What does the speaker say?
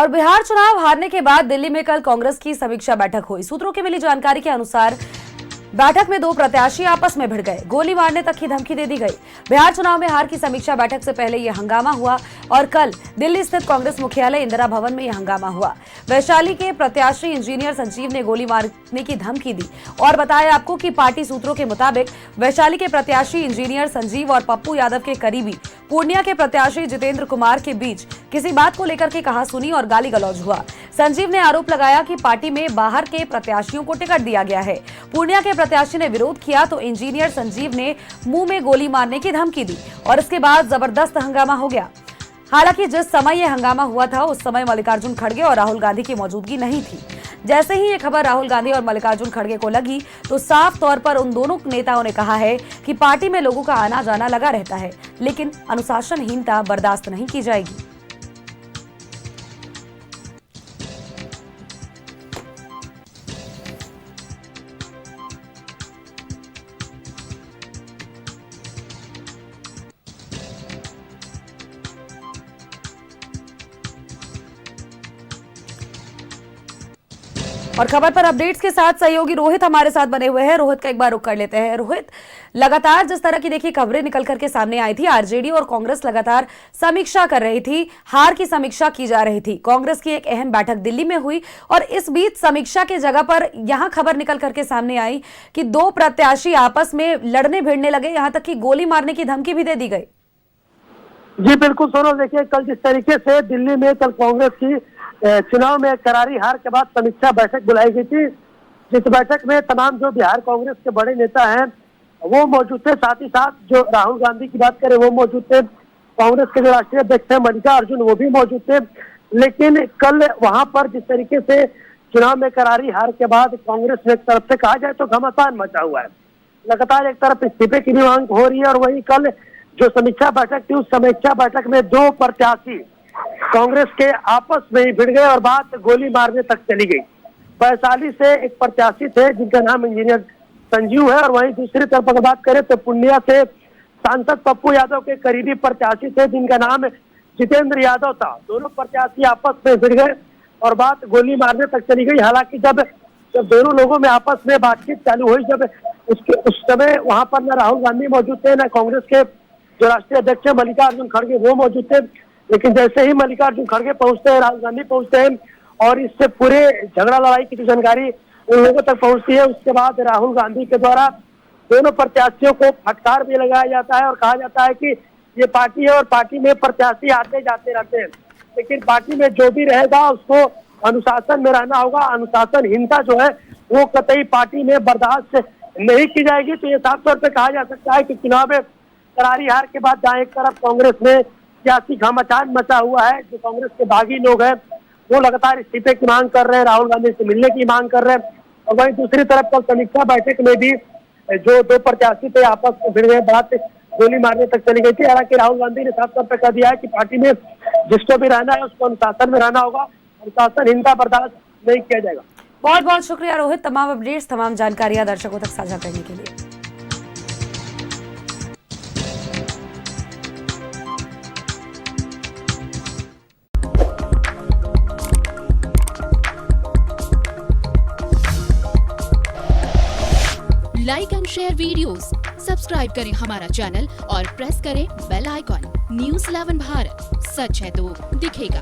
और बिहार चुनाव हारने के बाद दिल्ली में कल कांग्रेस की समीक्षा बैठक हुई। सूत्रों की मिली जानकारी के अनुसार बैठक में दो प्रत्याशी आपस में भिड़ गए, गोली मारने तक की धमकी दे दी गई। बिहार चुनाव में हार की समीक्षा बैठक से पहले यह हंगामा हुआ और कल दिल्ली स्थित कांग्रेस मुख्यालय इंदिरा भवन में यह हंगामा हुआ। वैशाली के प्रत्याशी इंजीनियर संजीव ने गोली मारने की धमकी दी और बताया आपको कि पार्टी सूत्रों के मुताबिक वैशाली के प्रत्याशी इंजीनियर संजीव और पप्पू यादव के करीबी पूर्णिया के प्रत्याशी जितेंद्र कुमार के बीच किसी बात को लेकर के कहासुनी और गाली गलौज हुआ। संजीव ने आरोप लगाया कि पार्टी में बाहर के प्रत्याशियों को टिकट दिया गया है। पूर्णिया के प्रत्याशी ने विरोध किया तो इंजीनियर संजीव ने मुंह में गोली मारने की धमकी दी और इसके बाद जबरदस्त हंगामा हो गया। हालांकि जिस समय यह हंगामा हुआ था उस समय मल्लिकार्जुन खड़गे और राहुल गांधी की मौजूदगी नहीं थी। जैसे ही ये खबर राहुल गांधी और मल्लिकार्जुन खड़गे को लगी तो साफ तौर पर उन दोनों नेताओं ने कहा है कि पार्टी में लोगों का आना जाना लगा रहता है, लेकिन अनुशासनहीनता बर्दाश्त नहीं की जाएगी। और खबर पर अपडेट्स के साथ सहयोगी रोहित हमारे साथ बने हुए हैं। रोहित का एक बार रुख कर लेते हैं। रोहित, लगातार जिस तरह की देखिए खबरें निकल करके सामने आई थी, आरजेडी और कांग्रेस लगातार समीक्षा कर रही थी, हार की समीक्षा की जा रही थी। कांग्रेस की एक अहम बैठक दिल्ली में हुई और इस बीच समीक्षा की जगह पर यहां खबर निकल करके सामने आई कि दो प्रत्याशी आपस में लड़ने भिड़ने लगे, यहां तक कि गोली मारने की धमकी भी दे दी गई। जी बिल्कुल सोनल, देखिए कल जिस तरीके से दिल्ली में कल कांग्रेस की चुनाव में करारी हार के बाद समीक्षा बैठक बुलाई गई थी, जिस बैठक में तमाम जो बिहार कांग्रेस के बड़े नेता हैं वो मौजूद थे, साथ ही साथ जो राहुल गांधी की बात करें वो मौजूद थे, कांग्रेस के जो राष्ट्रीय अध्यक्ष हैं मल्लिकार्जुन वो भी मौजूद थे। लेकिन कल वहां पर जिस तरीके से चुनाव में करारी हार के बाद कांग्रेस ने एक तरफ से कहा जाए तो घमासान मचा हुआ है। लगातार एक तरफ इस्तीफे की भी मांग हो रही है और वहीं कल जो समीक्षा बैठक थी उस समीक्षा बैठक में दो प्रत्याशी कांग्रेस के आपस में ही भिड़ गए और बात गोली मारने तक चली गई। वैशाली से एक प्रत्याशी थे जिनका नाम इंजीनियर संजीव है और वहीं दूसरी तरफ अगर बात करें तो पूर्णिया से सांसद पप्पू यादव के करीबी प्रत्याशी थे जिनका नाम जितेंद्र यादव था। दोनों प्रत्याशी आपस में भिड़ गए और बात गोली मारने तक चली गई। हालांकि जब दोनों लोगों में आपस में बातचीत चालू हुई, जब उस समय वहां पर न राहुल गांधी मौजूद थे न कांग्रेस के जो राष्ट्रीय अध्यक्ष है मल्लिकार्जुन खड़गे वो मौजूद थे। लेकिन जैसे ही मल्लिकार्जुन खड़गे पहुंचते हैं, राहुल गांधी पहुंचते हैं और इससे पूरे झगड़ा लड़ाई की जो जानकारी उन लोगों तक पहुंचती है, उसके बाद राहुल गांधी के द्वारा दोनों प्रत्याशियों को फटकार भी लगाया जाता है और कहा जाता है कि ये पार्टी है और पार्टी में प्रत्याशी आते जाते रहते हैं, लेकिन पार्टी में जो भी रहेगा उसको अनुशासन में रहना होगा। अनुशासनहीनता जो है वो कतई पार्टी में बर्दाश्त नहीं की जाएगी। तो ये साफ तौर पर कहा जा सकता है कि चुनाव में करारी हार के बाद जहाँ एक तरफ कांग्रेस में सियासी घमासान मचा हुआ है, जो कांग्रेस के बागी लोग हैं वो लगातार इस्तीफे की मांग कर रहे हैं, राहुल गांधी से मिलने की मांग कर रहे हैं और वहीं दूसरी तरफ कल समीक्षा बैठक में भी जो दो प्रत्याशी थे आपस में भिड़ गए, बात गोली मारने तक चली गई थी। हालांकि राहुल गांधी ने साफ तौर पर कह दिया है कि पार्टी में जिसको भी रहना है उसको अनुशासन में रहना होगा, अनुशासनहीनता बर्दाश्त नहीं किया जाएगा। बहुत बहुत शुक्रिया रोहित, तमाम अपडेट्स तमाम जानकारियां दर्शकों तक साझा करने के लिए। Like and share videos, subscribe करें हमारा चैनल और प्रेस करें बेल आइकॉन। न्यूज़ 11 भारत, सच है तो दिखेगा।